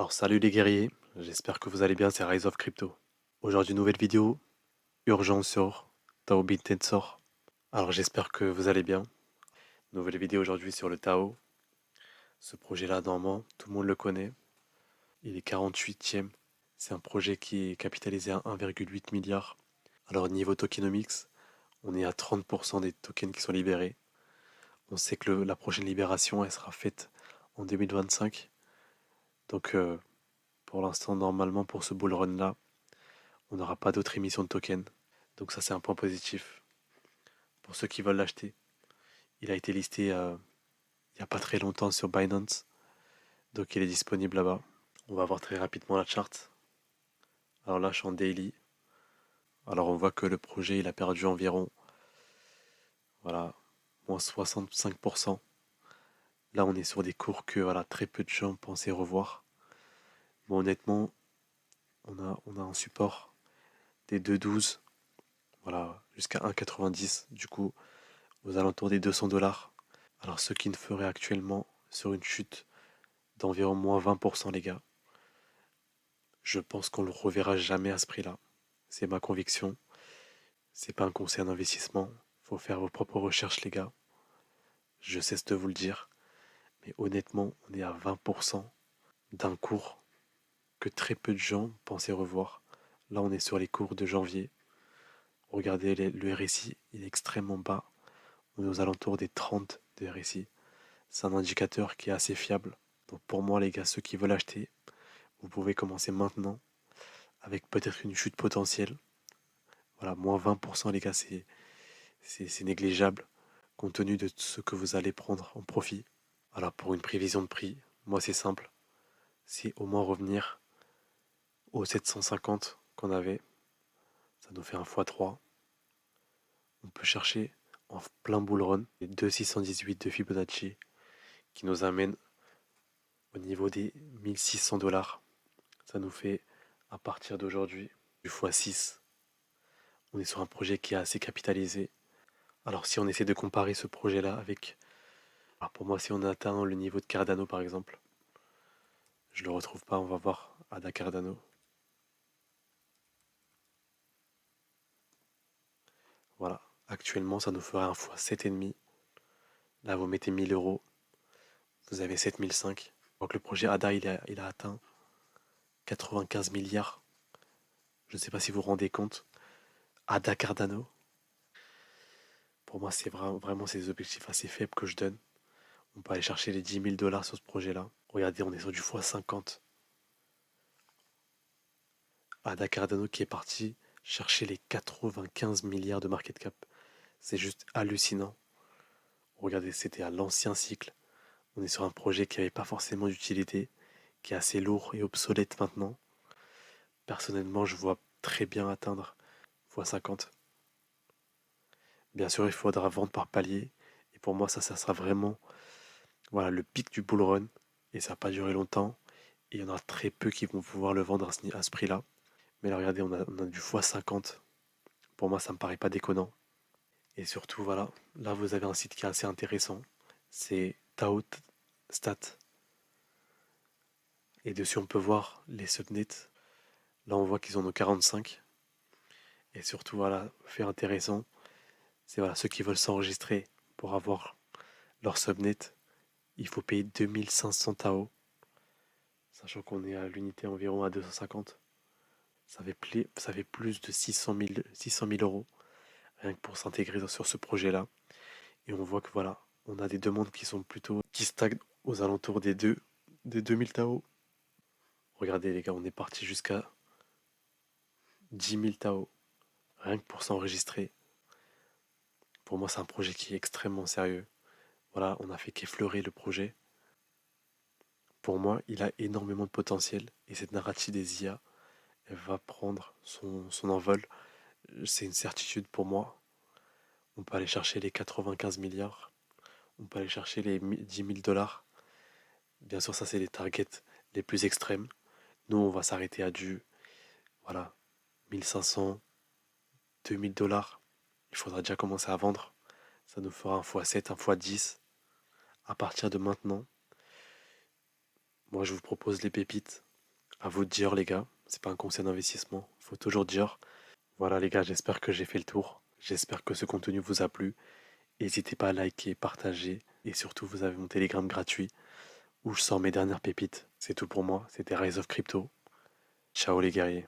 Alors salut les guerriers, j'espère que vous allez bien, c'est Rise of Crypto. Aujourd'hui nouvelle vidéo, urgence sur Tao Bin Tensor. Alors j'espère que vous allez bien. Nouvelle vidéo aujourd'hui sur le Tao. Ce projet-là, normalement, tout le monde le connaît. Il est 48e. C'est un projet qui est capitalisé à 1,8 milliard. Alors niveau tokenomics, on est à 30% des tokens qui sont libérés. On sait que la prochaine libération, elle sera faite en 2025. Donc pour l'instant, normalement, pour ce bull run-là, on n'aura pas d'autres émissions de tokens. Donc ça, c'est un point positif pour ceux qui veulent l'acheter. Il a été listé il n'y a pas très longtemps sur Binance. Donc il est disponible là-bas. On va voir très rapidement la charte. Alors là, je suis en daily. Alors on voit que le projet, il a perdu environ, voilà, moins 65%. Là, on est sur des cours que voilà, très peu de gens pensaient revoir. Bon, honnêtement, on a un support des 2,12, voilà, jusqu'à 1,90, du coup, aux alentours des 200 dollars. Alors, ce qui ne ferait actuellement sur une chute d'environ moins 20%, les gars, je pense qu'on ne le reverra jamais à ce prix-là. C'est ma conviction. C'est pas un conseil d'investissement. Faut faire vos propres recherches, les gars. Je cesse de vous le dire. Mais honnêtement, on est à 20% d'un cours que très peu de gens pensaient revoir. Là, on est sur les cours de janvier. Regardez, le RSI, il est extrêmement bas. On est aux alentours des 30 de RSI. C'est un indicateur qui est assez fiable. Donc pour moi, les gars, ceux qui veulent acheter, vous pouvez commencer maintenant avec peut-être une chute potentielle. Voilà, moins 20%, les gars, c'est négligeable compte tenu de ce que vous allez prendre en profit. Alors pour une prévision de prix, moi c'est simple, c'est au moins revenir aux 750 qu'on avait, ça nous fait un x3. On peut chercher en plein bull run les 2,618 de Fibonacci qui nous amène au niveau des 1600 dollars. Ça nous fait à partir d'aujourd'hui du x6. On est sur un projet qui est assez capitalisé. Alors si on essaie de comparer ce projet-là avec... Alors pour moi si on atteint le niveau de Cardano par exemple, je le retrouve pas, on va voir Ada Cardano. Voilà, actuellement ça nous ferait un x7,5. Là vous mettez 1000 euros, vous avez 7005. Donc le projet ADA il a atteint 95 milliards. Je ne sais pas si vous vous rendez compte. ADA Cardano, pour moi c'est vraiment ces objectifs assez faibles que je donne. On peut aller chercher les 10 000 dollars sur ce projet-là. Regardez, on est sur du x50. Ada Cardano qui est parti chercher les 95 milliards de market cap. C'est juste hallucinant. Regardez, c'était à l'ancien cycle. On est sur un projet qui n'avait pas forcément d'utilité, qui est assez lourd et obsolète maintenant. Personnellement, je vois très bien atteindre x50. Bien sûr, il faudra vendre par palier. Et pour moi, ça sera vraiment voilà, le pic du bull run. Et ça va pas durer longtemps. Et il y en a très peu qui vont pouvoir le vendre à ce prix-là. Mais là, regardez, on a du x50. Pour moi, ça me paraît pas déconnant. Et surtout, voilà, là, vous avez un site qui est assez intéressant. C'est Tao Stat. Et dessus, on peut voir les subnets. Là, on voit qu'ils en ont 45. Et surtout, voilà, fait intéressant, c'est voilà, ceux qui veulent s'enregistrer pour avoir leur subnet, il faut payer 2500 Tao, sachant qu'on est à l'unité environ à 250. Ça fait plus de 600 000 euros rien que pour s'intégrer sur ce projet-là. Et on voit que voilà, on a des demandes qui stagnent aux alentours des 2000 Tao. Regardez les gars, on est parti jusqu'à 10 000 Tao, rien que pour s'enregistrer. Pour moi, c'est un projet qui est extrêmement sérieux. Voilà, on a fait qu'effleurer le projet. Pour moi, il a énormément de potentiel et cette narrative des IA, elle va prendre son envol. C'est une certitude pour moi. On peut aller chercher les 95 milliards, on peut aller chercher les 10 000 dollars. Bien sûr, ça, c'est les targets les plus extrêmes. Nous, on va s'arrêter à voilà, 1500, 2000 dollars. Il faudra déjà commencer à vendre. Ça nous fera un x7, un x10. À partir de maintenant, moi, je vous propose les pépites. À vous de dire les gars, c'est pas un conseil d'investissement, faut toujours dire. Voilà les gars, j'espère que j'ai fait le tour. J'espère que ce contenu vous a plu. N'hésitez pas à liker, partager et surtout vous avez mon Telegram gratuit où je sors mes dernières pépites. C'est tout pour moi, c'était Rise of Crypto. Ciao les guerriers.